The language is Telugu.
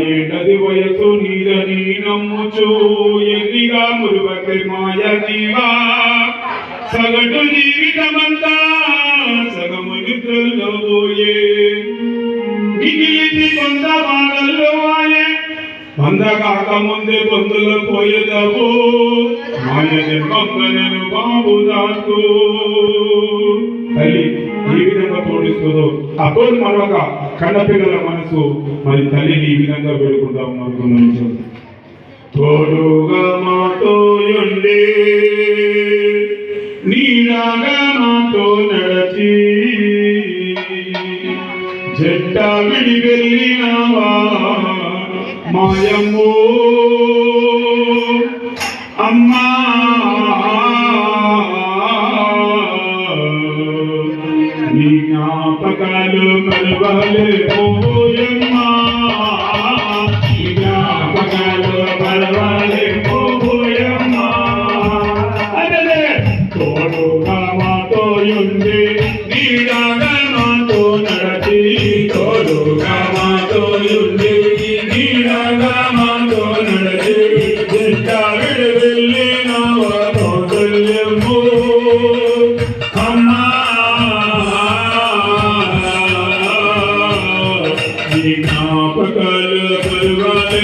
ఏటది వయసు నీదని నమ్ముచు ఎన్నిగా మురువకి మాయ జీవా సగటు జీవితమంతా సగము నిద్రలో పోయే మిగిలింది కొంత బాధల్లో ఆయే అందగాక ముందే పొందులో పోయేదవు మాయ జన్మంగనను బాబు దాస్తూ తల్లి ఈ విధంగా తోడిస్తుందో అప్పుడు మరొక కన్నపిల్లల మనసు మరి తల్లిని ఈ విధంగా వేడుకుంటాం అనుకున్నాను. తోడుగా మాతో ఉండే నీలాగా మాతో నడచి జట్ట విడి వెళ్ళినవా మాయమ్మో అమ్మా నీ జ్ఞాపకాలు మరవలే పోయమ్మా నీ జ్ఞాపకాలు మరవలే పోయమ్మా అదే తోడుగా మాతో ఉండి నీలాగా మాతో నడచి తోడుగా మాతో ఉండి నీలాగా మాతో నడచి జట్ట వెళ్ళినవా కౌసల్యమ్మో అమ్మా జ్ఞాపకాలు పర్వాలే